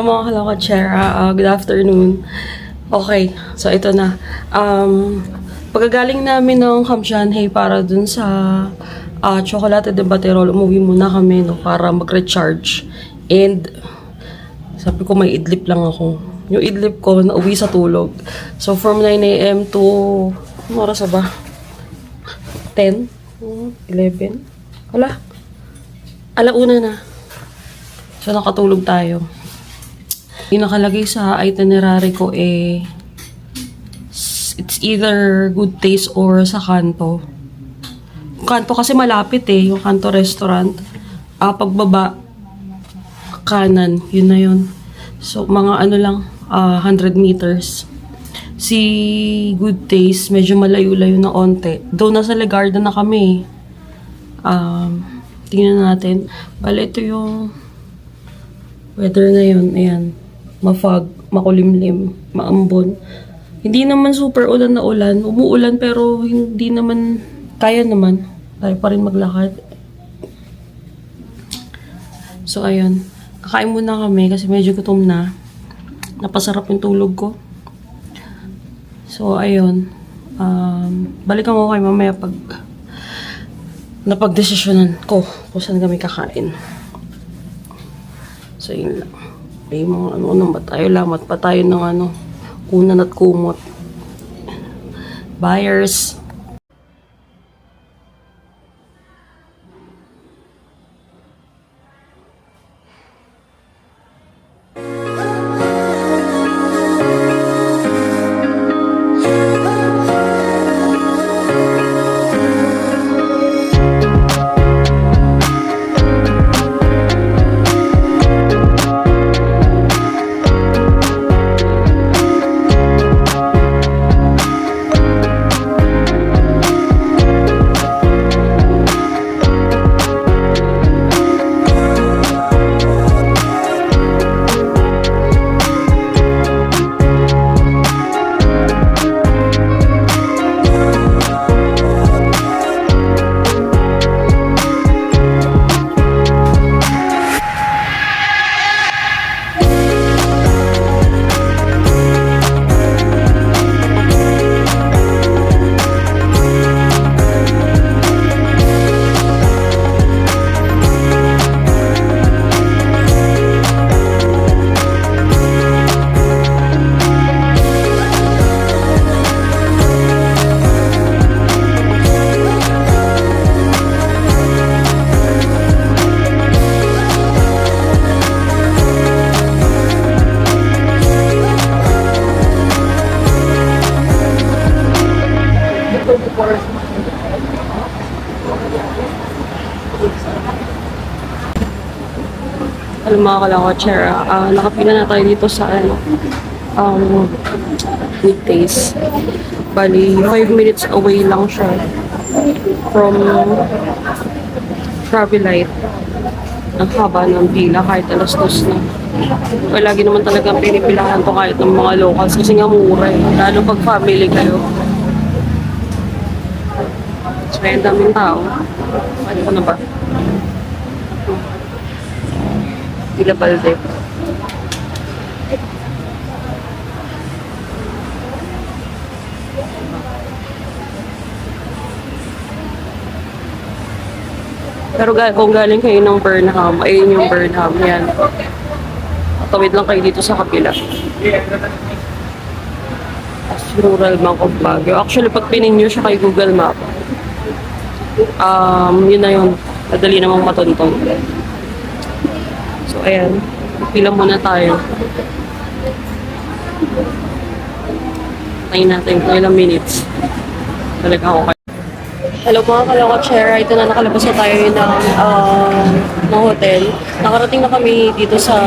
Hello mga kalakachera, good afternoon. Okay, so ito na. Pagkagaling namin ng Kamshanhay para dun sa Chocolate de Baterol, umuwi muna kami no, para mag-recharge. And sabi ko may idlip lang ako. Yung idlip ko, nauwi sa tulog. So from 9 a.m. to, ano oras ba? 10? 11? Wala. Alauna na. So nakatulog tayo. Yung nakalagay sa itinerary ko it's either Good Taste or sa Kanto. Kanto kasi malapit yung Kanto restaurant. Pagbaba, kanan, yun na yun. So mga ano lang, 100 meters. Si Good Taste, medyo malayo-layo na onte. Doon nasa Legarda na kami. Tingnan natin. Bale, ito yung weather na yun. Ayan. Mafog, makulimlim, maambon. Hindi naman super ulan na ulan. Umuulan pero hindi naman, kaya naman. Tayo pa rin maglakad. So, ayun. Kakain muna kami kasi medyo gutom na. Napasarap yung tulog ko. So, ayun. Balikan ko kayo mamaya pag napagdesisyonan ko kung saan kami kakain. So, yun lang. May mga ano ba tayo, lamat pa tayo ng kunan at kumot. Buyers. Alam mga kalakachera, nakapila na tayo dito sa Good Taste. Bali, 5 minutes away lang siya from Travelite. Ang haba ng pila kahit alas 2 na. Lagi naman talagang pinipilahan to kahit ng mga locals kasi nga mura lalo pag family kayo. So, ang daming tao. Ano ko na ba? Villa Balde. Pero kung galing kayo ng Burnham, ayun yung Burnham, yan. Tawid lang kayo dito sa kapila. Rural Bank of Baguio. Actually, pag pinin nyo siya kay Google Map, yun na yun. Madali namang matuntun. So, ayan. Pila muna tayo. Tayo natin kung ilang minutes. Talaga ako kayo. Hello mga kalakachera. Ito na nakalabas na tayo ng hotel. Nakarating na kami dito sa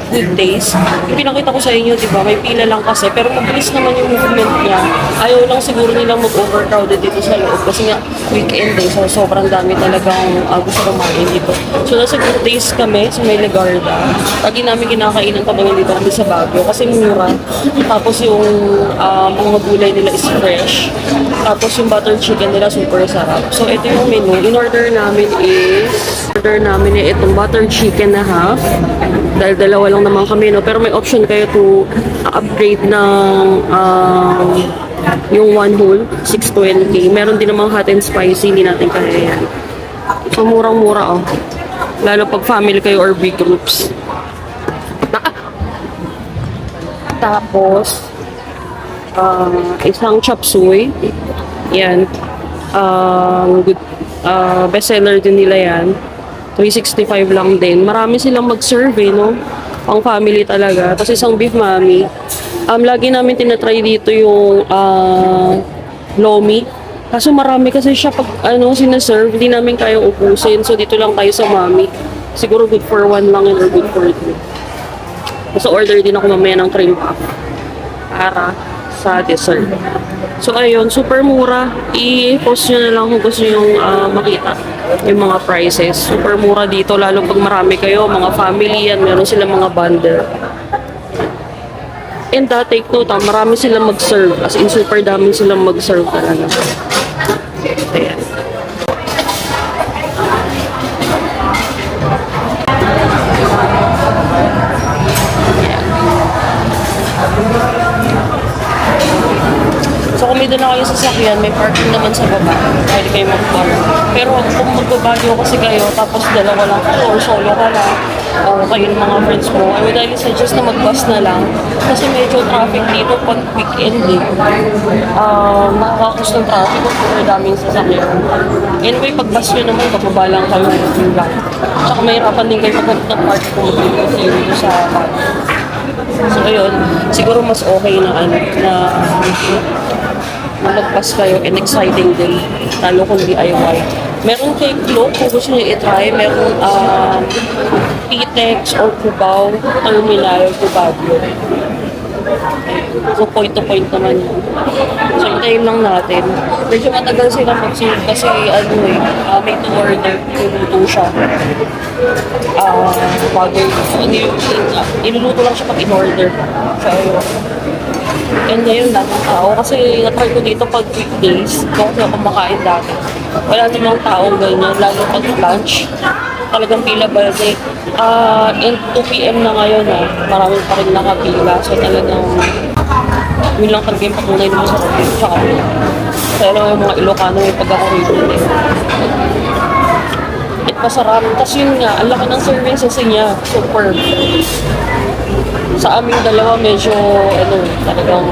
Good Taste. Yung pinakita ko sa inyo, di ba? May pila lang kasi. Pero mabilis naman yung movement niya. Ayaw lang siguro nilang mag-overcrowded dito sa loob. Kasi nga, weekend so sobrang dami talagang gusto kumain dito. So, nasa Good Taste kami sa may Legarda. Lagi namin kinakainan kapag dito kami sa Baguio. Kasi mura. Tapos yung mga gulay nila is fresh. Tapos yung butter chicken nila super sarap. So, ito yung menu. In-order namin itong butter chicken na half. dahil dalawa lang naman kami, no? Pero may option kayo to upgrade ng yung one whole, 620. Meron din namang hot and spicy, hindi natin kaya yan. So, murang-mura, oh. Lalo pag family kayo or big groups. Tapos, isang chop suey. Yan. Good, bestseller din nila yan. 365 lang din. Marami silang mag-serve, no? Pang family talaga. Tapos isang beef mami. Lagi namin tinatry dito yung lomi. Kaso marami kasi siya pag sinaserve, hindi namin kayang ubusin. So dito lang tayo sa mami. Siguro good for one lang yun or good for two. So order din ako mamaya ng cream puff para sa dessert. So ayun, super mura. I-post nyo na lang kung gusto nyo makita yung mga prices. Super mura dito, lalo pag marami kayo, mga family yan, meron silang mga bundle. And take note, marami silang mag-serve. As in, super dami silang mag-serve talaga. Ayan. So kung may doon na kayo sa sasakyan, may parking naman sa baba. Pwede kayo mag-park. Pero kung magbabagyo kasi kayo, tapos dalawa lang kayo or solo ka lang, o kayo ng mga friends mo, I would highly suggest na mag-bus na lang. Kasi medyo traffic dito pag weekend eh. Nakakakus ng traffic kung super daming sasakyan. Anyway, pag bus nyo naman, kapaba lang kayo yung lang. Tsaka mahirapan din kayo paghanap ng parking kung mag-ikot kayo dito sa parking. So ayun, siguro mas okay na mag-pass kayo and exciting din, lalo kung DIY. Meron kay Cloak kung gusto nyo i-try, meron Pitex or Cubao, Terminal, Cubagyo. So point to point naman yun. So hintayin lang natin. Medyo matagal sila mag-serve kasi may to order, niluluto siya. Bago niluluto lang siya pag in-order. So ayun. And ngayon lang ang tao kasi natry ko dito pag weekdays kung ako kumakain dati. Wala namang taong ganyan, lalo pag lunch. Talagang pila ba yun? And 2 p.m. na ngayon marami pa rin nakapila. So talagang yun lang talaga yung patunay naman sa review. Tsaka kaya naman yung mga Ilocano may pagkaka-review at masarap. Tapos yun nga, ang laki ng services niya. Superb. Sa aming dalawa medyo talagang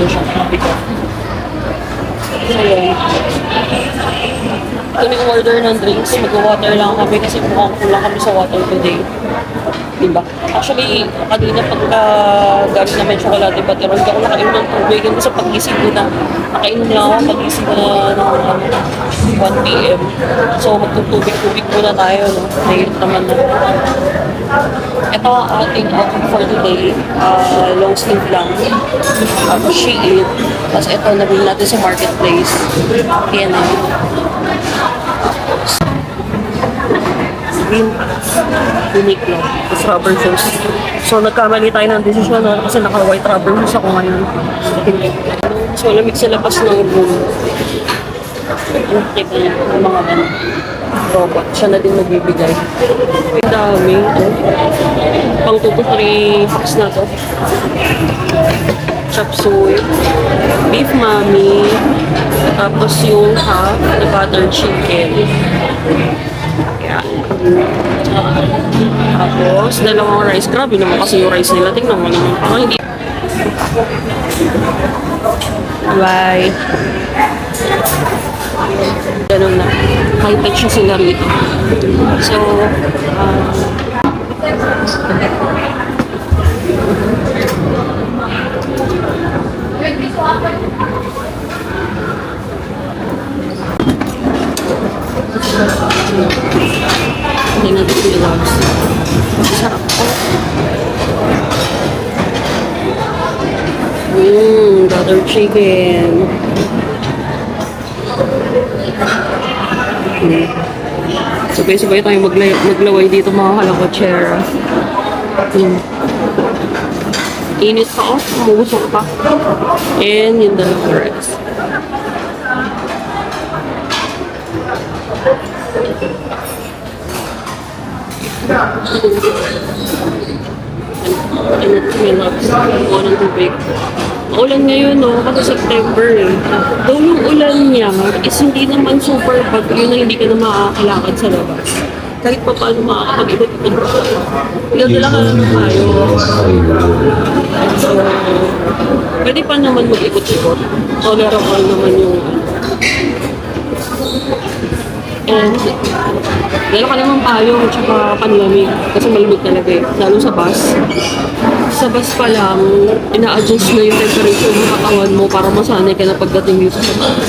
siya, bigat. So yun. Ito yung order ng drinks, mag-water lang kami kasi mukhang kulang kami sa water today. Diba? Actually, kanina pagka galing namin chocolate batteron, hindi ako nakainom ng tubig. Kasi sa pag-gising ko na, nakainom lang ako pag-gising na ng 1 p.m. So, magtutubig-tubig muna tayo, no? Nahirap naman na. Ito ang ating outfit for today. Long sleeve lang. Shein. Tapos ito, nabili natin sa marketplace. Kaya na. Unique lang. Tapos rubber shoes. So, nagkamali tayo ng desisyon kasi naka-white rubber shoes ako ngayon. So, lamig sa labas ng room. Nakita niya ng mga robot. Siya na din magbibigay. Ang dami. Pang 2 to 3 packs na to. Chop suey. Beef mami. Tapos yung half na butter chicken. Yan. Tapos, dalawang rice. Grabe naman kasi yung rice nila. Tingnan mo naman. Parang hindi. Bye. Ganun na. High-tech siya sila rito. So, hindi natin yung loves. Sarap po. Butter chicken. Sabay-sabay tayo maglaway dito mga kalakotsera. Init pa ako, umusok pa. And yung dalawang rice. Milabs. Kuha ng tubig. Maulan ngayon, no? Kasi September eh. Though yung ulan niya is hindi naman super bad, yun na hindi ka na makakalakad sa labas. Kahit pa paano makakapag-ikot-ikot ka. Pinadala ka lang tayo. So, pwede pa naman mag-ikot-ikot. Tolerable naman yung and dala ka naman payong at saka panlamig kasi malamig talaga eh. Lalo sa bus. Sa bus pa lang, ina-adjust na yung temperature ng katawan mo para masanay ka na pagdating dito sa bus.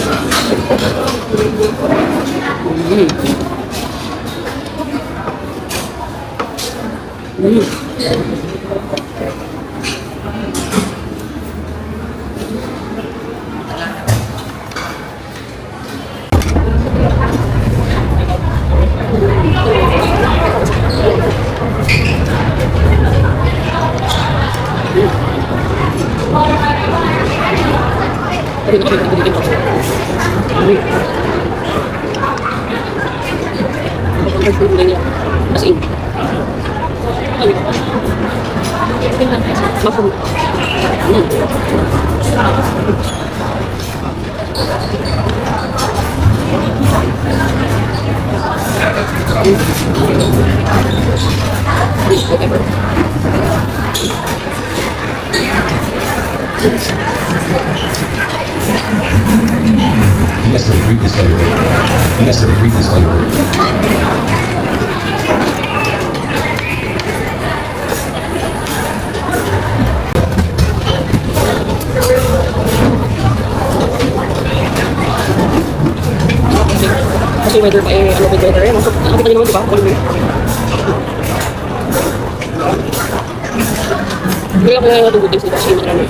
As in. Mapun. Yes, read this later. Yes, read this later. Kasi weather pa eh, ano weather eh. Nakita niyo naman diba? Kulong eh. Hindi ako na natugutin sila kasi marami.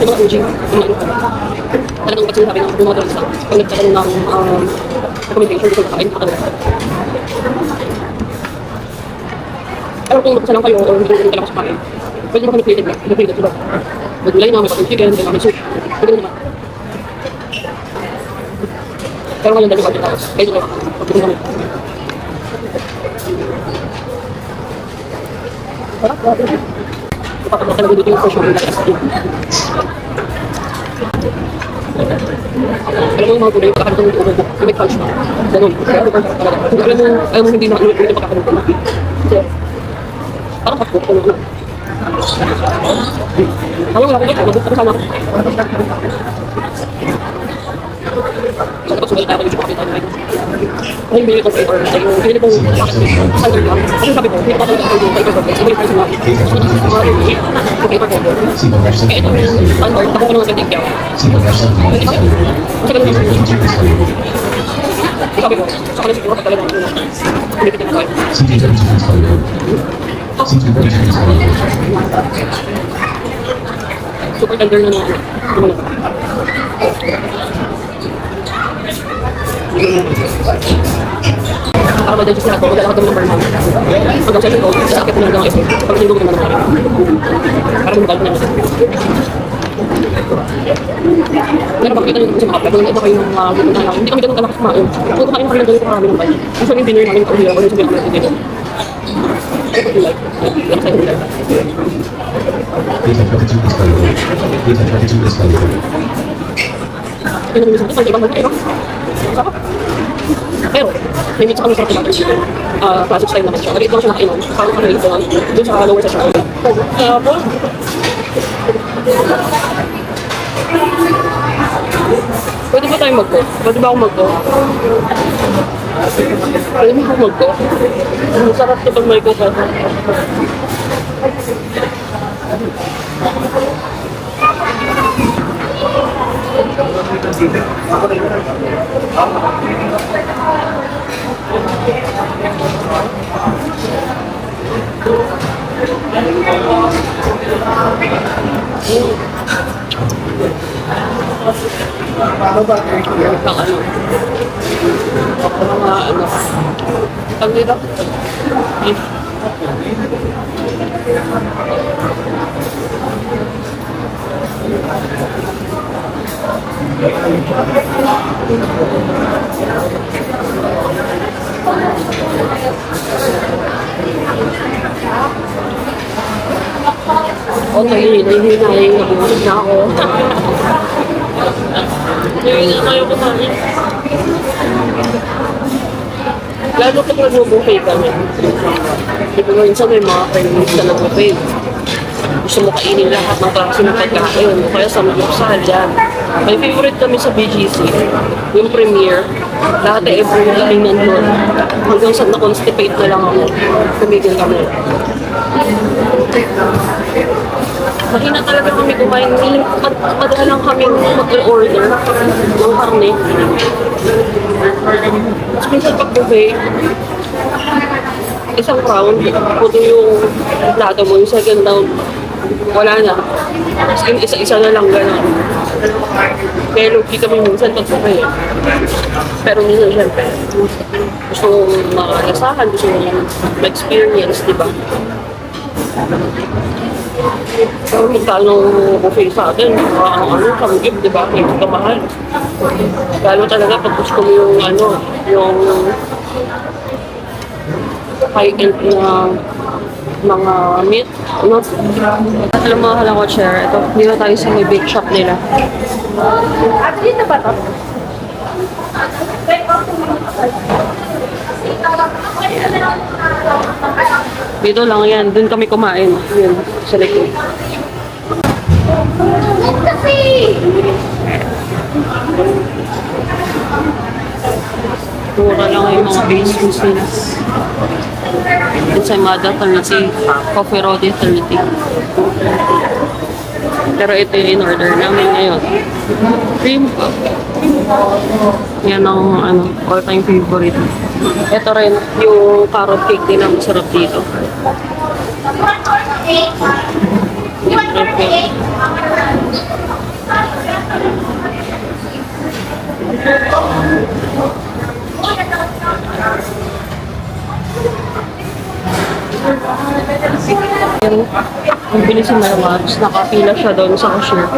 Yung mga coaching, yung mga talagang pag sinasabi ng bumotor sa pag nagkakaroon ng recommendation dito sa kain, nakakalaga. Pero kung magkasa lang kayo o hindi ko talaga sa kain, pwede naman kami-created na. Mag-created sila. Mag-gulay na, may pag chicken, may pag soup. Pwede naman. Pero ngayon dalawa dito tapos, kaya dito pagpunta kami. Parang, kapag talaga dito yung fresh yung lakas dito. Alam mo yung mga gulay, kakalitan yung ubo, yung may crunch na. Ganun. Kaya talaga. Alam mo hindi na ano, hindi makakalitan na. So, parang hapko, kung ano. Alam mo, wala ko dito, nabuk ako sama. So, dapat sumalit tayo yung kapit tayo. Ano yung bilip ng paper? Yung bilip ng standard lang. Kasi sabi ko, hindi ko talaga yung paper cover. Iba yung price na. Yung paper cover. Kaya ito, standard. Ako ko naman sa tigyaw. Kasi ganun naman. Sabi ko, sa kanila siguro ka talaga. Pilipit na tayo. Super tender na naman. Para ma-digest na ako, maglalakad kami ng Burma. Hanggang sa ito, sa sakit na hanggang ito. Pag hindi ko naman naman. Para bumabalik na naman. Pero pag kita nyo sa mga kapag, ito kayo ng pupuntahan namin. Hindi kami ganun kalakas kumain. Kung kumain kami ng ganun karami ng bayan. Usually yung dinner namin ito hirap, kung yung sabihin namin dito. Pero pag like, yan sa ito like. Yan ang minsan ito, pag ibang mag-ito. Sarap. Pero, may mix kami sa tomato. Classic style naman siya. Maliit lang siya nakainom. Parang kami ito doon sa lower section. Pwede ba tayong mag-go? Pwede ba akong mag-go? Pwede ba akong mag-go? Ang sarap ito pag may go ka. Ang hirap. Okay, hinahinay na bumalik na ako. Ngayon na kayo kumain. Lalo kapag nag-buffet kami. Di ba minsan may mga cravings na nag-buffet. Gusto mo kainin lahat ng klase ng pagkain. O kaya samgyupsal dyan. May favorite kami sa BGC, yung premiere. Lahat ay every line nandun. Hanggang sa na-constipate na lang ako. Tumigil kami. Mahina talaga kami kumain. Madala lang kami mag-order ng karne. Tapos minsan pag buffet, isang round, puto yung plato mo, yung second round, wala na. Tapos isa-isa na lang gano'n. Kaya lugi kami minsan pag buffet. Pero minsan syempre, gusto mong makalasahan, gusto mong ma-experience, di ba? Pero magkano buffet sa atin, samgyup, di ba? Hindi ka mahal. Lalo talaga pag gusto mo yung yung high-end na mga meat. Alam mo, halang ko, share. Ito, dito tayo sa may bake shop nila. Dito ba ito? Dito lang yan. Doon kami kumain. Yun, sa likod. Mura lang yung mga base foods nila. Ensaymada 30, coffee roti 30. Pero ito yung in-order namin ngayon. Cream puff. Yan ang all-time favorite. Ito rin, yung carrot cake din ang masarap dito. Yung bili si Marmars, nakapila siya doon sa cashier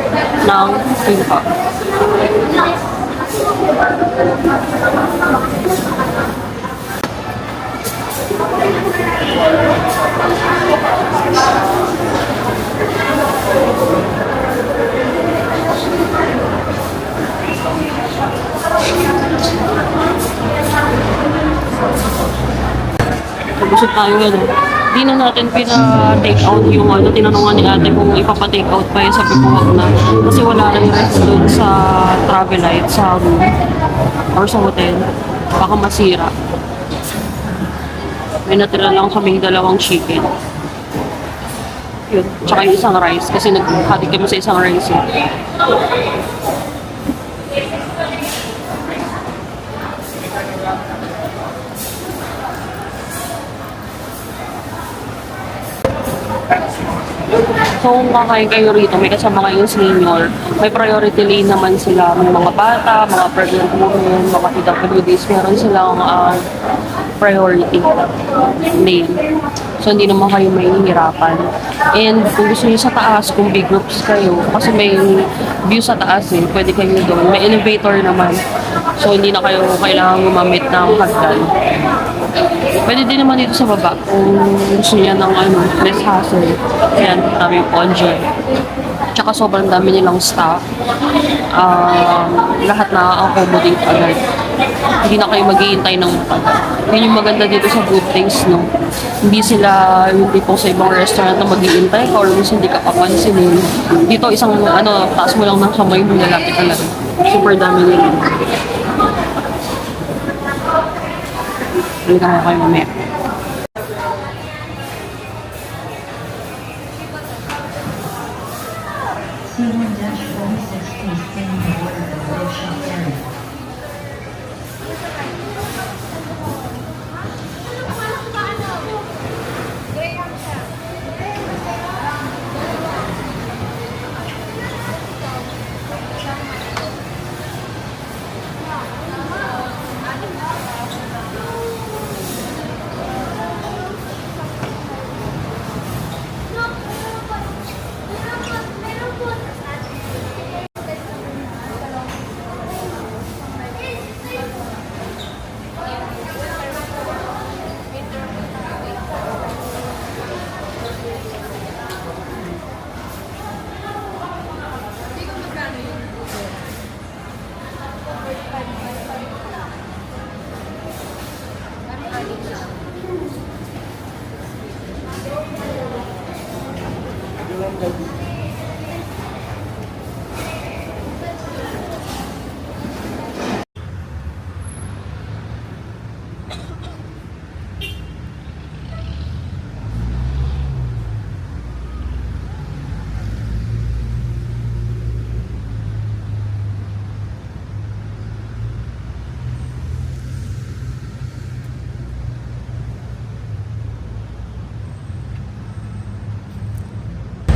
ng cream puff. Busog tayo Di na natin pina-take out yung tinanungan ni ate kung ipapa-take out pa yun. Sabi ko wag na. Kasi wala na yung rest doon sa Travelite, sa room, or sa hotel. Baka masira. May natira lang kaming dalawang chicken. Yun. Tsaka yung isang rice. Kasi naghati kami sa isang rice. So, kung kakain kayo rito, may kasama kayong senior, may priority lane naman sila. May mga bata, mga pregnant women, mga PWDs, meron silang priority lane. So, hindi naman kayo may hihirapan. And kung gusto niyo sa taas, kung big groups kayo, kasi may view sa taas pwede kayo doon. May elevator naman. So, hindi na kayo kailangan gumamit ng hagdan. Pwede din naman dito sa baba kung gusto niya ng less hassle. Yan, dami yung enjoy. Tsaka sobrang dami nilang staff. Lahat na-accommodate agad. Hindi na kayo maghihintay ng matagal. Yun yung maganda dito sa good place, no? Hindi sila yung tipong sa ibang restaurant na maghihintay ka or minsan hindi ka papansinin. Dito isang taas mo lang ng kamay mo lalapit talaga. Super dami nila. Hindi kaya kayo mamaya.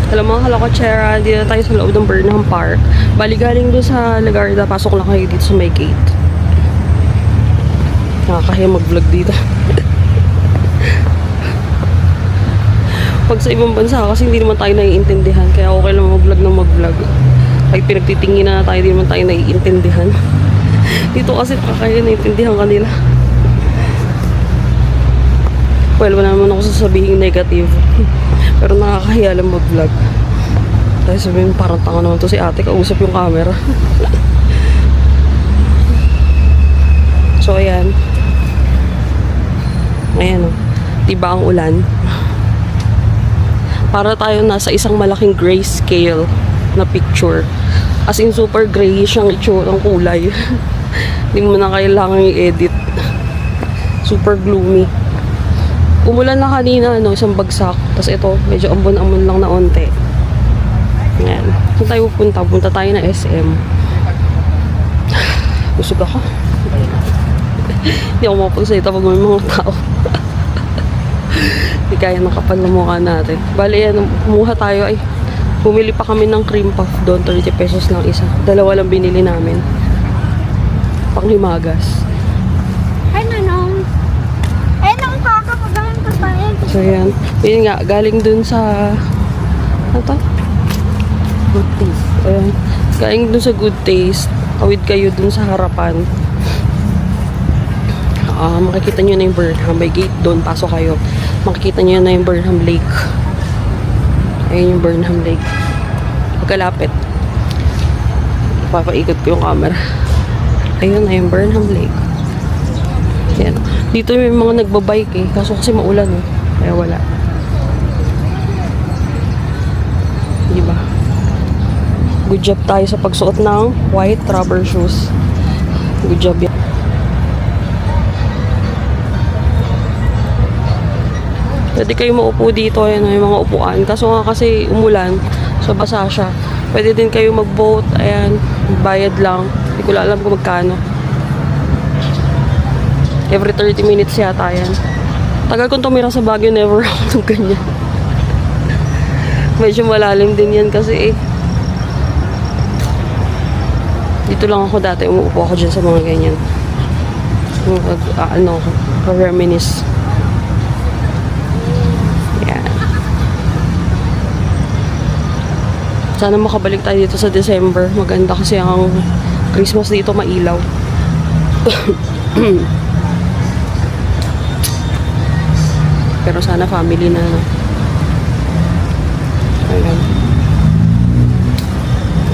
Alam mga kalokotsera, dito tayo sa loob ng Burnham Park. Bali galing doon sa Lagarda, pasok lang kayo dito sa may gate. Nakakahiya mag-vlog dito. Pag sa ibang bansa, kasi hindi naman tayo naiintindihan, kaya okay lang mag-vlog ng mag-vlog. Pag pinagtitingin na tayo, hindi naman tayo naiintindihan. Dito kasi kaya naiintindihan kanila. Well, wala naman ako sasabihin negative. Pero nakakahiya lang mag-vlog. Dahil sabihin, parang tanga naman to si ate, kausap yung camera. So, ayan. Ayan o. Diba ang ulan? Para tayo nasa isang malaking grayscale na picture. As in, super grayish ang itsura ng kulay. Hindi mo na kailangan i-edit. Super gloomy. Umulan na kanina, isang bagsak. Tapos ito, medyo ambon-ambon lang na onte. Ayan. Saan tayo pupunta? Punta tayo na SM. Busog ako. Hindi ako mapagsalita pag may mga tao. Hindi kaya ng kapal na mukha natin. Bali yan, kumuha tayo ay bumili pa kami ng cream puff doon. 30 pesos lang isa. Dalawa lang binili namin. Panghimagas. Ay, nanong. Ay, nang kakapagalan ka tayo. So yan. Yun nga, galing dun sa ano to? Good Taste. Ayan. Galing dun sa Good Taste. Tawid kayo dun sa harapan. Makikita nyo na yung Burnham. May gate doon. Pasok kayo. Makikita nyo na yung Burnham Lake. Ayun yung Burnham Lake. Pagkalapit. Papaikot ko yung camera. Ayun na yung Burnham Lake. Yan. Dito may mga nagbabike eh. Kaso kasi maulan eh. Kaya wala. Diba? Good job tayo sa pagsuot ng white rubber shoes. Good job yan. Pwede kayo maupo dito. Ayan yung mga upuan. Kaso nga kasi umulan. So basa siya. Pwede din kayo mag-boat. Ayan. Bayad lang. Hindi ko alam kung magkano. Every 30 minutes yata yan. Tagal kong tumira sa Baguio, never ako ganyan. Medyo malalim din yan kasi eh. Dito lang ako dati, umuupo ako dyan sa mga ganyan. Reminisce. Yan. Sana makabalik tayo dito sa December. Maganda kasi ang Christmas dito mailaw. Pero sana family na. Ayan.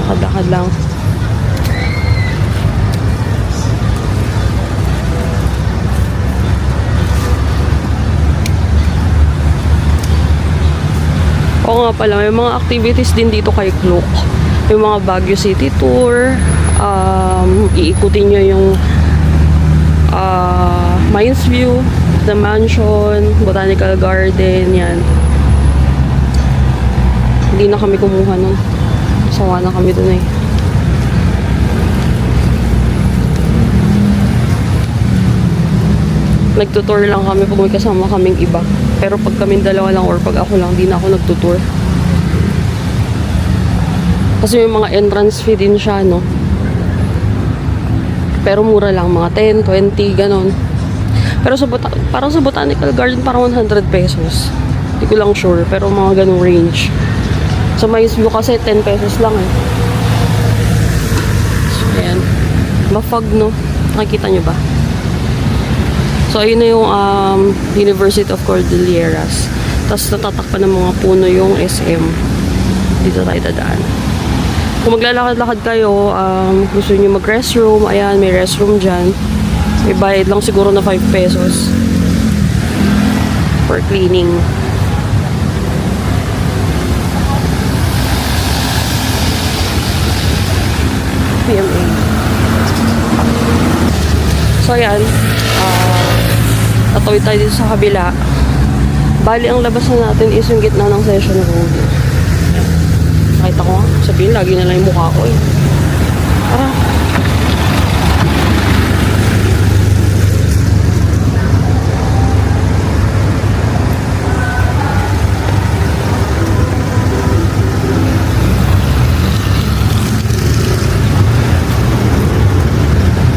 Lakad-lakad lang. Oo nga pala, may mga activities din dito kay Klook. Yung mga Baguio City Tour. Iikutin nyo yung Mines View, The Mansion, Botanical Garden, yan. Hindi na kami kumuha nun. Sawa na kami dun eh. Nagtutour lang kami pag may kasama kaming iba. Pero pag kaming dalawa lang or pag ako lang, di na ako nagtutour. Kasi may mga entrance fee din siya, no? Pero mura lang, mga 10, 20, ganon. Pero sa parang sa Botanical Garden, parang 100 pesos. Hindi ko lang sure, pero mga ganong range. Sa Mines View kasi 10 pesos lang eh. So, ayan. Ma-fog, no? Nakikita nyo ba? So, ayun na yung University of Cordilleras. Tapos natatakpan ng mga puno yung SM. Dito tayo dadaan. Kung maglalakad-lakad kayo, gusto nyo mag-restroom, ayan, may restroom dyan. May bayad lang siguro na 5 pesos for cleaning. So, ayan. Tatawid tayo dito sa kabila. Bali, ang labas na natin is yung gitna ng session room. Nakita ko nga. Sabihin, lagi na lang yung mukha ko eh. Tara.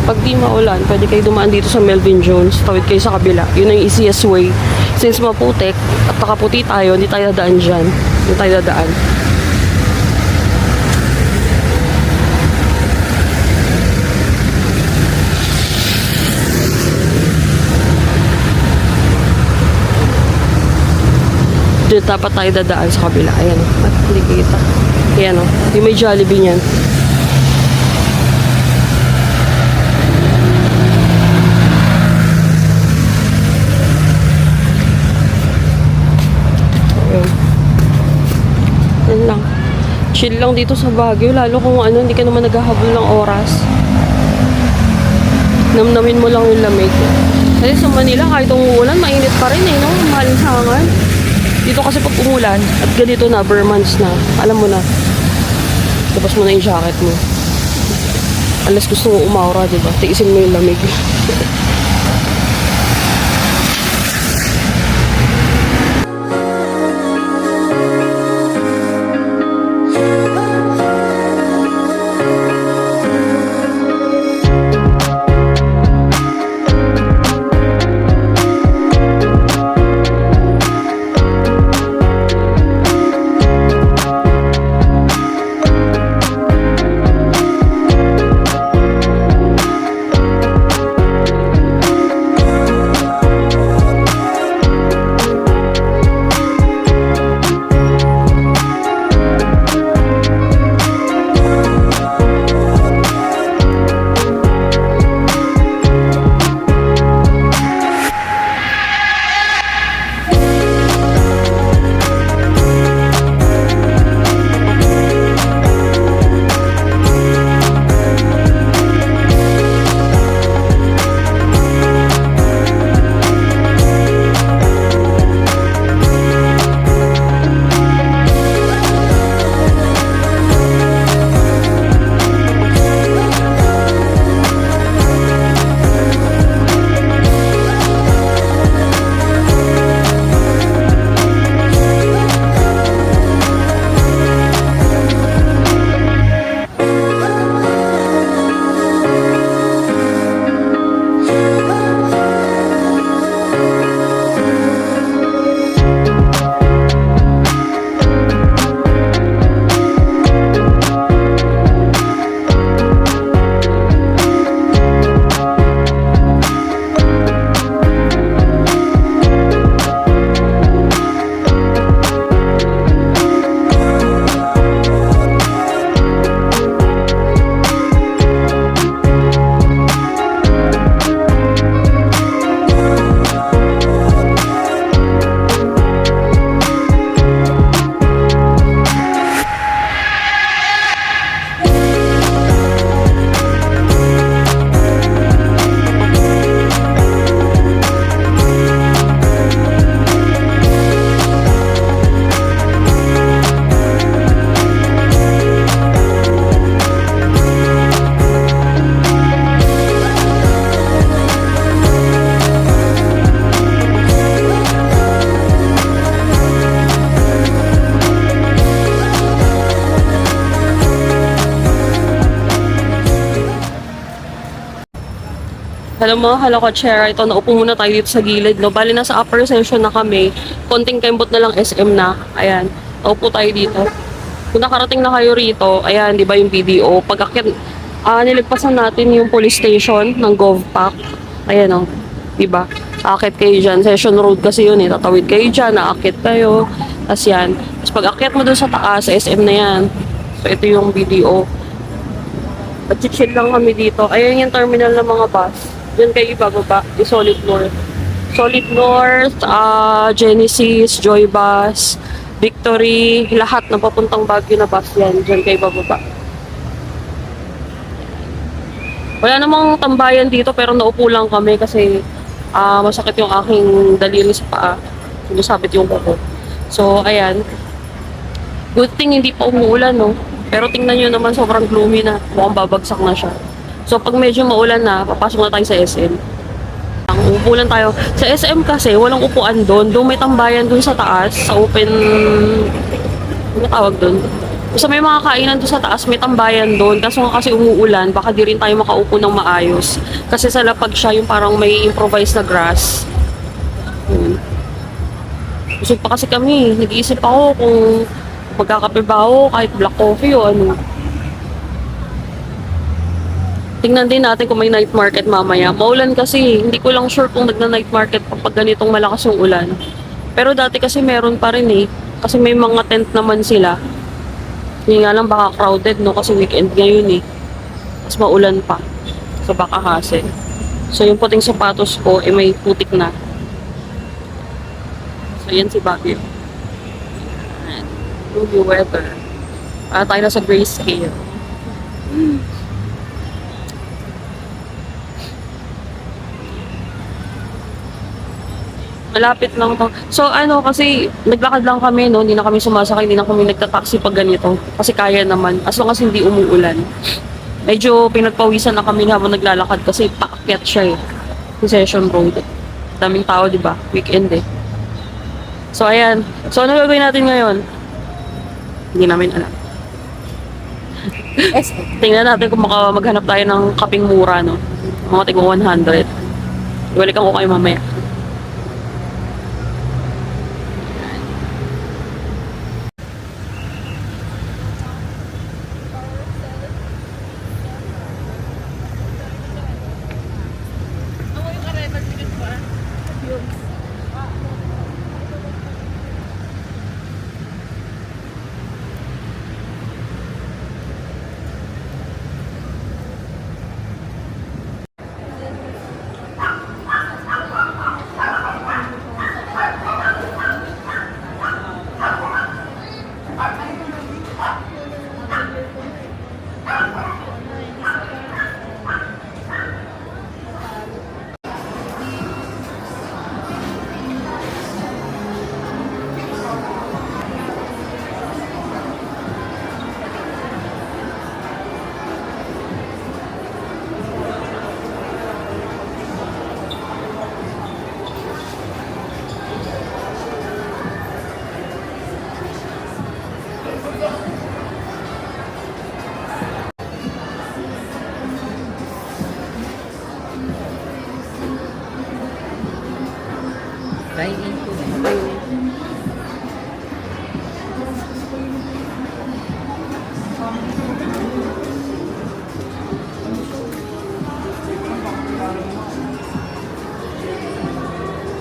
Pag di maulan, pwede kayo dumaan dito sa Melvin Jones. Tawid kayo sa kabila. Yun ang easiest way. Since maputik at nakaputi tayo, hindi tayo dadaan dyan. Hindi tayo dadaan. Dito dapat tayo dadaan sa kabila. Ayan. At hindi kita. Ayan o. Yung may Jollibee niyan. Yan lang. Chill lang dito sa Baguio. Lalo kung ano, hindi ka naman naghahabol ng oras. Namnamin mo lang yung lamig. Kasi sa Manila, kahit umuulan, mainit pa rin eh, no? Malinsangan. Dito kasi pag umulan, at ganito na, bare months na, alam mo na, labas mo na yung jacket mo. Alas gusto mo umaura, diba? Tiisin mo yung lamig. Hello mga kalokotsera, ito naupo muna tayo dito sa gilid, no? Bali nasa upper section na kami, konting kembot na lang SM na, ayan, naupo tayo dito. Kung nakarating na kayo rito, ayan, di ba yung video, pag-akit, nilagpasan natin yung police station ng GovPac, ayan o, di ba? Aakit kayo dyan, Session Road kasi yun eh, tatawid kayo dyan, naakit kayo, tas yan. Tapos pag-akit mo dun sa taas, SM na yan, so ito yung video. At chill lang kami dito, ayan yung terminal ng mga bus. Diyan kayo ibababa, yung Solid North. Solid North, Genesis, Joy Bus, Victory, lahat ng papuntang Baguio na bus yan. Diyan kayo ibababa. Wala namang tambayan dito pero naupo lang kami kasi masakit yung aking daliri sa paa. Sumasabit yung kuko. So, ayan. Good thing hindi pa umuulan, no? Pero tingnan nyo naman, sobrang gloomy na. Mukhang babagsak na siya. So, pag medyo maulan na, papasok na tayo sa SM. Upo lang tayo. Sa SM kasi, walang upuan doon. Doon may tambayan doon sa taas, sa open... Ano tawag doon? So, may mga kainan doon sa taas, may tambayan doon. Kaso nga kasi umuulan, baka di rin tayo makaupo ng maayos. Kasi sa lapag siya, yung parang may improvised na grass. Busog pa kasi kami. Nag-iisip ako kung magkakape ba ako kahit black coffee o ano. Tingnan din natin kung may night market mamaya. Maulan kasi, hindi ko lang sure kung nagna-night market kapag ganitong malakas yung ulan. Pero dati kasi meron pa rin eh. Kasi may mga tent naman sila. Hindi nga lang baka crowded no kasi weekend ngayon eh. Mas maulan pa. So baka hassle. So yung puting sapatos ko eh may putik na. So yan si Baguio. Gloomy weather. Para tayo na sa grayscale. Malapit lang to. So ano kasi naglakad lang kami no, hindi na kami sumasakay, hindi na kami nagta-taxi pag ganito. Kasi kaya naman as long as hindi umuulan. Medyo pinagpawisan na kami habang naglalakad kasi paakyat siya eh. Concession Road. Daming tao, 'di ba? Weekend eh. So ayan. So ano gagawin natin ngayon? Hindi namin alam. Tingnan natin kung maghanap tayo ng kaping mura no. Mga tigong 100. Ibalikan ko kayo mamaya.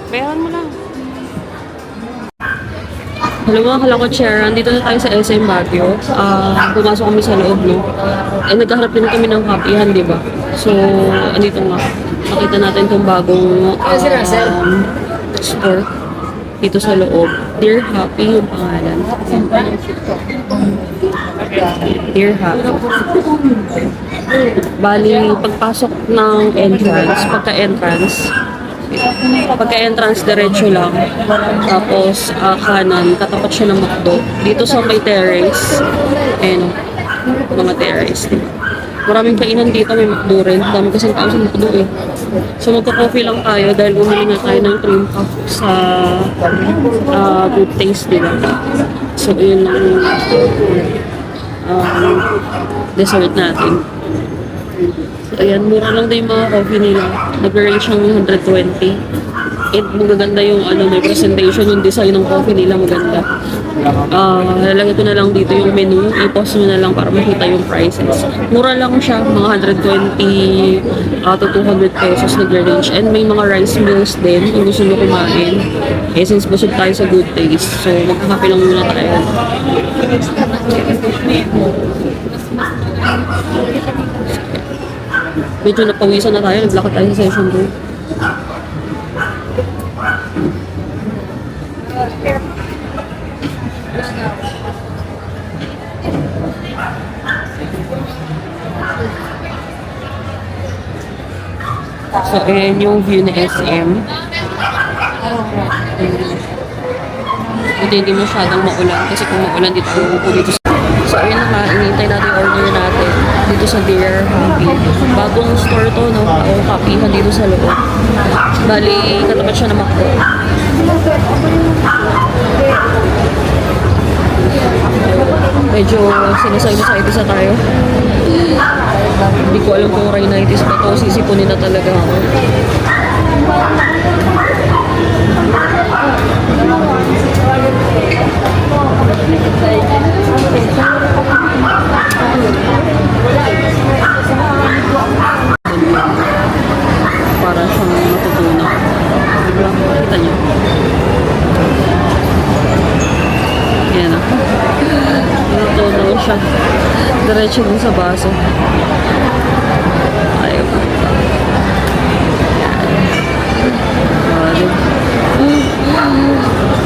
Bayaran mo lang. Hello mga kalakotsyera, andito na tayo sa SM Baguio. Pumasok kami sa loob, no? Eh, nagkaharap din kami ng happyhan, di ba? So, andito nga. Nakita natin itong bagong store dito sa loob. Dear Happy yung pangalan. Dear Happy. Bali, pagpasok ng entrance, pagka-entrance, diretso lang. Tapos, kanan, katapat siya ng McDo. Dito sa may terrace. Ayan, mga terrace. Diba? Maraming kainan dito, may McDo rin. Dami kasing tao sa McDo eh. So, magka-coffee lang tayo dahil bumili na tayo ng cream puff sa Good Taste, diba? So, yun ang dessert natin. So, ayan, mura lang din yung mga coffee nila. Nag-range ng 120. And magaganda yung may presentation, yung design ng coffee nila maganda. Lalagay ko na lang dito yung menu. I-post nyo na lang para makita yung prices. Mura lang siya, mga 120 to 200 pesos nag-range. And may mga rice meals din kung gusto nyo kumain. Eh, since busog tayo sa Good Taste. So, magkakape lang muna tayo. Medyo napawisan na tayo, naglakad tayo sa session 2. So, ayan yung view na SM. Hindi masyadong maulan kasi kung maulan dito ako upo dito. So, ayun na nga, inintay natin yung order natin dito sa Dear Happy. Bagong store to, no? O kapihan dito sa loob. Bali, katapat siya na McDo. Medyo sinasay-nasay sa tayo. Hindi ko alam kung rhinitis ba to. Sisipunin na talaga ako. Para siyang natutunan. Diba? Kita niyo? Yan ako. Natutunan siya. Diretso dun sa baso. Ayaw ko.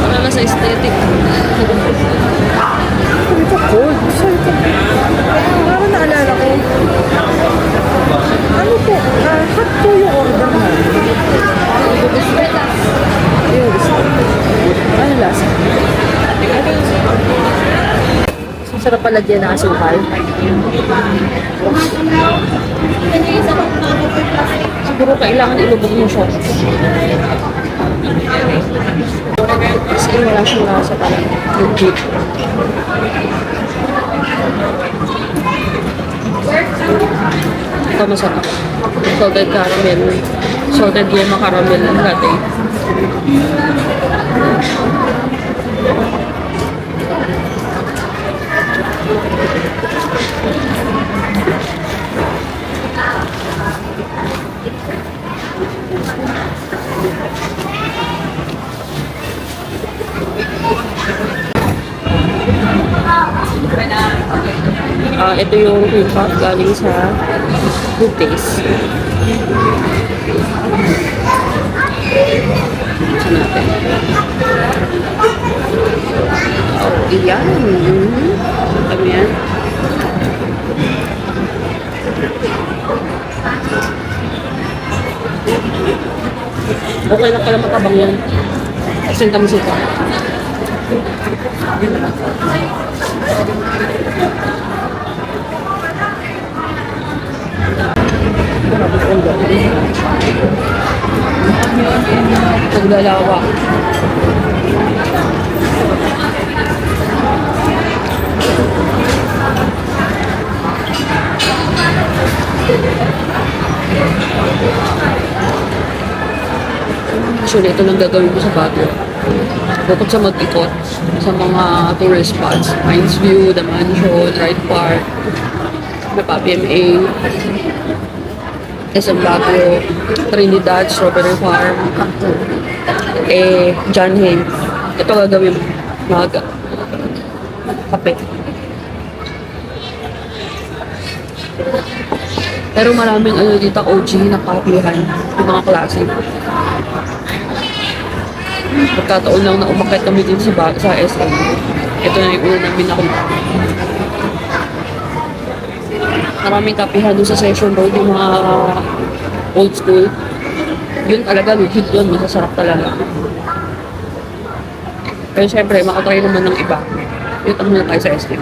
Para na sa aesthetic. Ito cold. Saan ito? Parang naalala ko. Ano po? Hot po yung order na. Yung gusto. Ano lasa? Sarap pala dyan na asukal. Siguro kailangan ilubog mo siya. Kasi wala siyang lasa talaga. Legit. Ito masarap. Salted caramel. Salted yema caramel latte. Ito yung cream puff galing sa Good Taste. Buksan natin. Oh, iyan. Ano yan? Okay lang pala matabang yan. Kasi yung tamis ito. Naglalawa. Actually, ito lang gagawin ko sa Baguio. Bukod sa mag-ikot sa mga tourist spots, Mines View, The Mansion, Ride Park, PMA, SM Baguio, Trinidad, Strawberry Farm, John Hay. Ito gagawin maga. Kape. Pero maraming dito OG na kapihan, yung mga klase. Pagkataon lang na umakit kami din sa SM. Ito na yung una namin nakita. Maraming kapihan doon sa Session Road, yung mga old school. Yun talaga, legit yun. Masasarap talaga. Pero syempre, makatry naman ng iba. Yun ang muna tayo sa SM.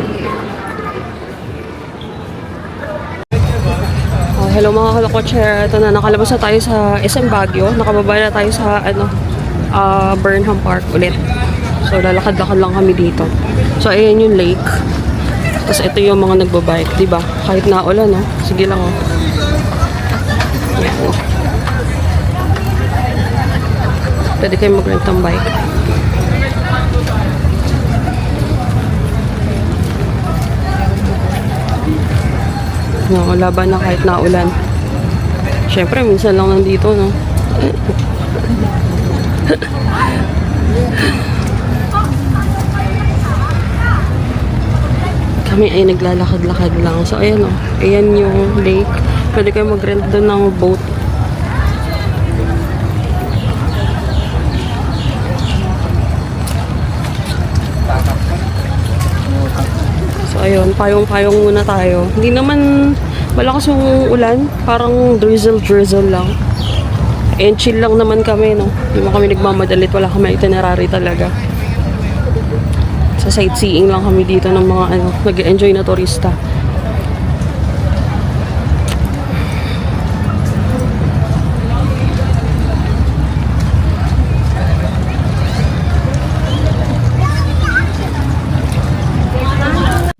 Hello mga kalakotcher. Ito na, nakalabas na tayo sa SM Baguio. Nakababa na tayo sa Burnham Park ulit. So lalakad-lakad lang kami dito. So ayan yung lake. Tapos ito yung mga nagbabike, di ba? Kahit na ulan, no? Sige lang, oh. Ayan. Pwede kayo mag-rent ng bike. No, laban na kahit na ulan. Siyempre, minsan lang nandito, no? Kami ay naglalakad-lakad lang. So, ayan o. Ayan yung lake. Pwede kayo mag-rent doon ng boat. So, ayun. Payong-payong muna tayo. Hindi naman malakas yung ulan. Parang drizzle-drizzle lang. And chill lang naman kami, no? Hindi mo kami nagmamadalit, wala kami itinerary talaga. Sa sightseeing lang kami dito ng mga nag-enjoy na turista.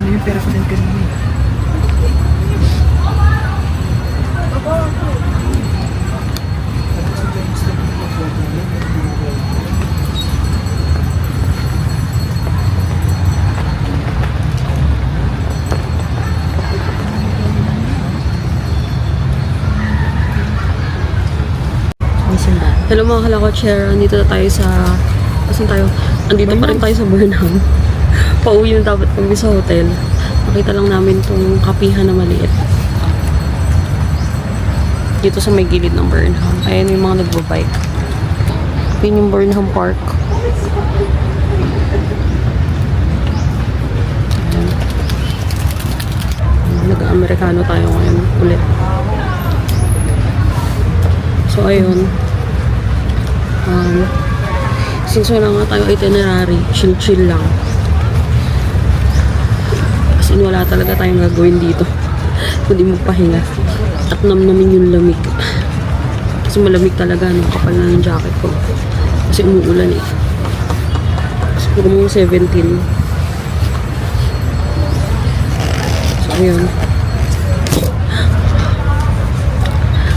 Yung pera ko din kanina. Hello mga kalakotshare, andito na tayo sa... Asan tayo? Andito pa rin tayo sa Burnham. Pauwi na dapat kami sa hotel. Nakita lang namin tong kapihan na maliit. Dito sa may gilid ng Burnham. Ayan yung mga nagbabike. Yun yung Burnham Park. Nag-Amerikano tayo ngayon ulit. So ayun. Since wala nga tayo itinerary, chill lang. Kasi wala talaga tayong gagawin dito. Kundi magpahinga. At namnamin yung lamig. Kasi malamig talaga, no? Kapal na ng jacket ko. Kasi umuulan eh. Siguro mo 17. So ayun.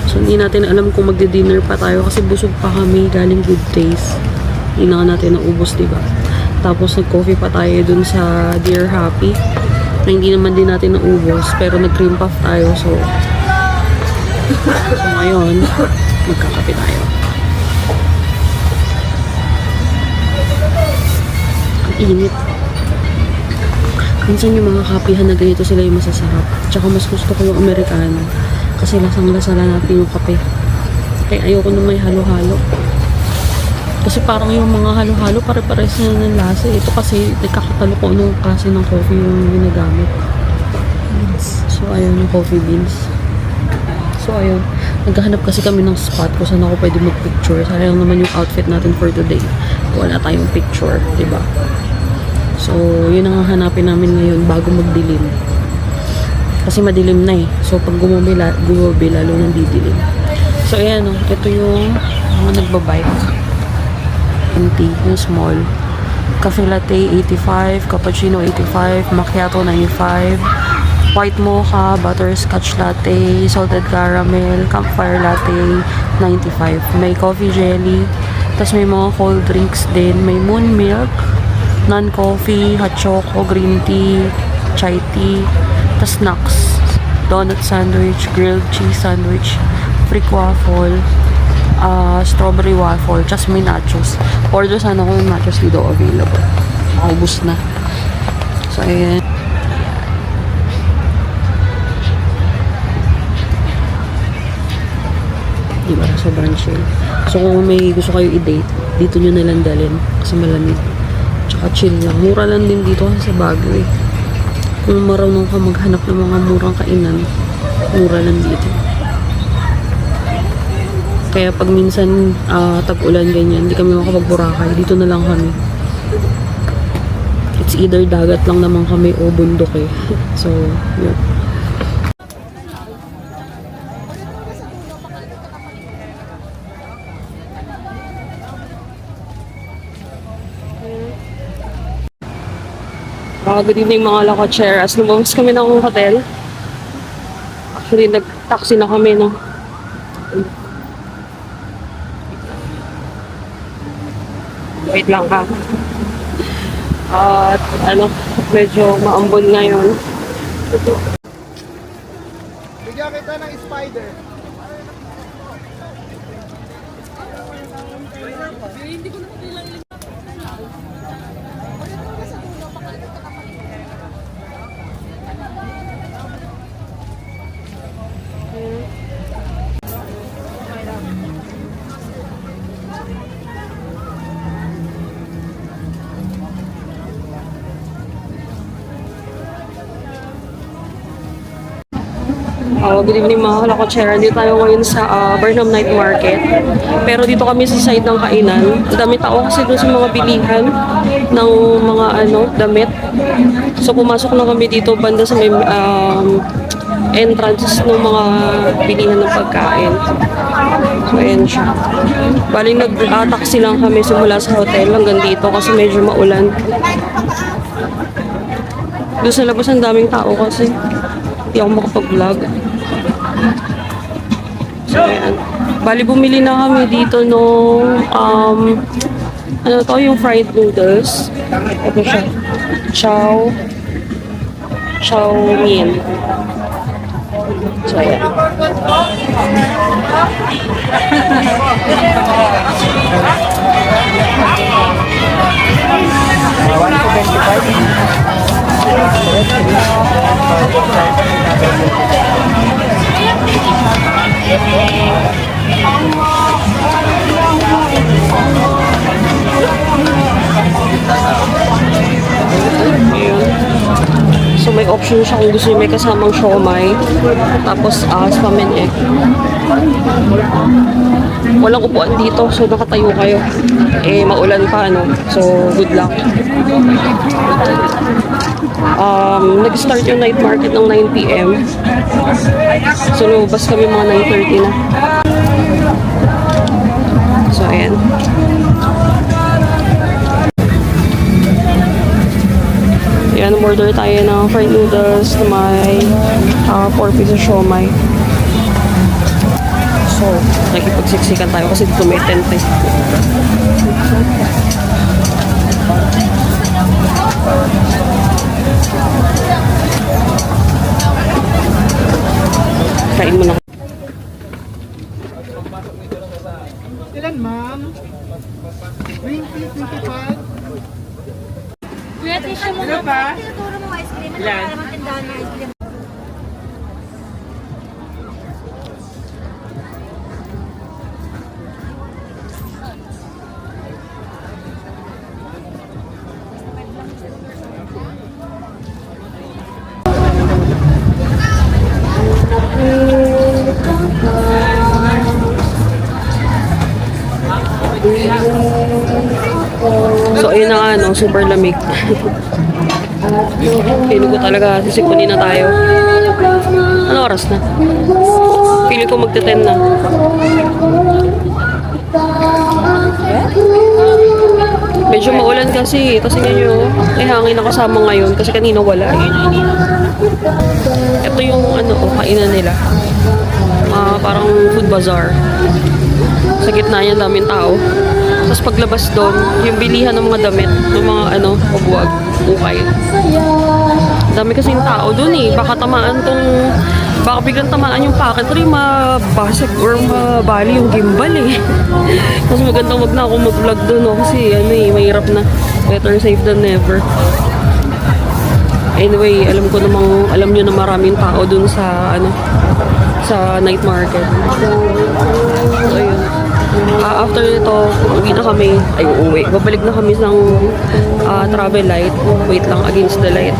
So, hindi natin alam kung magdi-dinner pa tayo kasi busog pa kami galing Good Taste. Hindi na natin naubos, diba? Tapos, nag-coffee pa tayo dun sa Dear Happy na hindi naman din natin naubos pero nag-cream puff tayo. So, ngayon, magkakape tayo. Ang init. Minsan yung mga kapihan na ganito sila yung masasarap. Tsaka mas gusto ko yung Amerikano. Kasi lasang-lasa lang natin yung kape. Kaya ayoko na may halo-halo. Kasi parang yung mga halo-halo pare-pares na ng lasa. Ito kasi nagkakatalo ko anong klase ng coffee yung ginagamit. So ayun yung coffee beans. So ayun. Naghahanap kasi kami ng spot kung saan ako pwede mag-picture. Sayang naman yung outfit natin for today. Wala tayong picture, diba? So yun ang hanapin namin ngayon bago magdilim. Kasi madilim na eh. So, pag gumabi lalo nang didilim. So, ayan o. Ito yung mga nagbabike. Empty. Yung small. Cafe latte, 85. Cappuccino, 85. Macchiato, 95. White mocha, butterscotch latte, salted caramel, campfire latte, 95. May coffee jelly. Tapos may mga cold drinks din. May moon milk, non-coffee, hot choco, green tea, chai tea. Tapos snacks, donut sandwich, grilled cheese sandwich, freak waffle, strawberry waffle, just may nachos. Order sana ko yung nachos dito available. Maubos na. So, ayan. Diba? Sobrang chill. So, kung may gusto kayo i-date, dito nyo nalang dalhin. Kasi malamig. Tsaka chill lang. Mura lang din dito kasi sa Baguio eh. Kung marunong ka maghanap ng mga murang kainan, mura lang dito. Kaya pag minsan tag-ulan ganyan, hindi kami makapag-Boracay, dito na lang kami. It's either dagat lang naman kami o bundok eh. So, yun. Good evening mga lakotcheras. Lumabas kami ng hotel. Actually, nag-taxi na kami, no? Wait lang ha. At ano, medyo maambon ngayon. Bigyan kita ng spider. Good evening mga kalakotsera. Dito tayo ngayon sa Burnham Night Market. Pero dito kami sa side ng kainan. Dami tao kasi doon sa mga bilihan ng mga damit. So pumasok na kami dito banda sa may entrance ng mga bilihan ng pagkain. So ayan siya. Baling nag-taxi lang kami simula sa hotel hanggang dito kasi medyo maulan. Doon sa labas ang daming tao kasi hindi ako makapag-vlog. So, ayan. Bali, bumili na kami dito nung, yung fried noodles. Ito siya. Chow mein. So, ayan. So may option siya kung gusto niyo may kasamang siomai. Tapos spam and egg. Walang upuan dito, so nakatayo kayo. Maulan pa, so good luck. Nag-start yung night market ng 9 PM. So lumabas kami mga 9:30 na. So ayan. Ayan, order tayo ng fried noodles na may 4 pieces siomai. So, nakipagsiksikan tayo kasi dito may tent eh. Kain mo na. Ilan, ma'am? 20, 25? Kuya, tisyo mo Ano pa? tinuturo mo ice cream. Ano Ilan? para magtindahan ng ice cream? So, ayun na nga, super lamig. Feeling ko talaga, sisipunin na tayo. Ano oras na? Feeling ko magte-10 na. Medyo maulan kasi, kasi ngayon, may hangin na kasama ngayon kasi kanina wala eh. Ito yung kainan nila. Parang food bazaar. Sa gitna niya daming tao. Tapos paglabas doon, yung bilihan ng mga damit, ng mga pabuwag, ukay. Dami kasing tao doon eh. Baka biglang tamaan yung packetry, mabasag or mabali yung gimbal eh. Mas magandang wag na ako mag-vlog doon kasi mahirap na. Better safe than never. Anyway, alam nyo na maraming tao doon sa sa night market. So, ayun. After nito, uuwi. Babalik na kami ng travel light. Wait lang, against the light.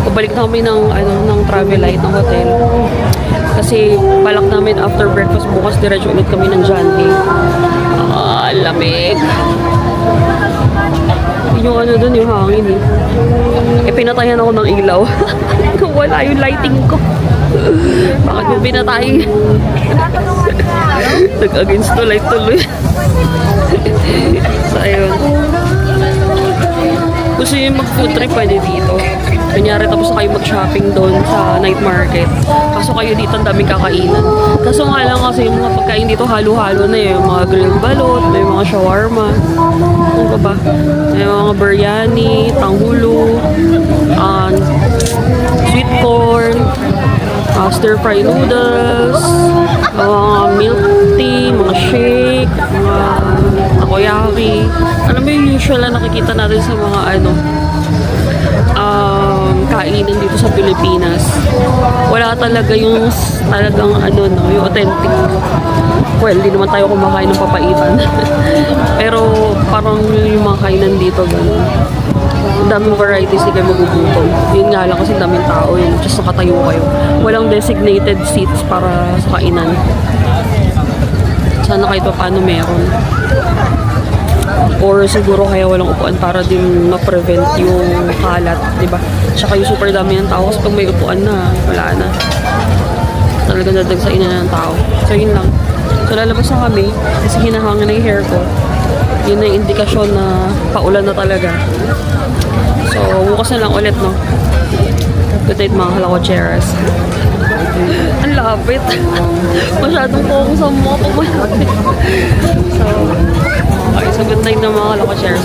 Babalik na kami ng travel light ng hotel. Kasi balak namin after breakfast bukas, diretso ulit kami ng Jollibee. Lamig. Yung doon, yung hangin eh. Pinatayan ako ng ilaw. Wala yung lighting ko. Bakit mo pinatay? Nag-against the light tuloy. So, ayun. Gusto nyo mag-food trip, pwede dito. Kunyari, tapos na kayo mag-shopping doon sa night market. Kaso kayo dito, ang daming kakainan. Kaso nga lang kasi yung mga pagkain dito, halo-halo na yung mga grilled balot, may mga shawarma. Ano pa ba? May mga biryani, tanghulo, sweet corn, stir-fry noodles, mga milk tea, mga shake, mga takoyaki. Alam mo yung usual na nakikita natin sa mga kainan dito sa Pilipinas. Wala talaga yung talagang ano no, yung authentic. Well, di naman tayo kumakain ng papaitan. Pero parang yung mga kainan dito gano'n. Ang daming varieties, di kayo magugutom. Yun nga lang kasi daming tao yun. Just nakatayo kayo. Walang designated seats para sa kainan. Sana kahit pa paano meron. Or siguro kaya walang upuan para din ma-prevent yung kalat, di ba? Tsaka yung super dami ng tao kasi pag may upuan na, wala na. Talagang dadagsain na ng tao. So yun lang. So lalabas na kami kasi hinahanga na yung hair ko. Yun na yung indikasyon na paulan na talaga. So bukas na lang ulit, no? Good night mga kalakotseras. Ang lapit. Masyadong focus ang mga pumalapit. So, okay. So good night na mga kalakotseras.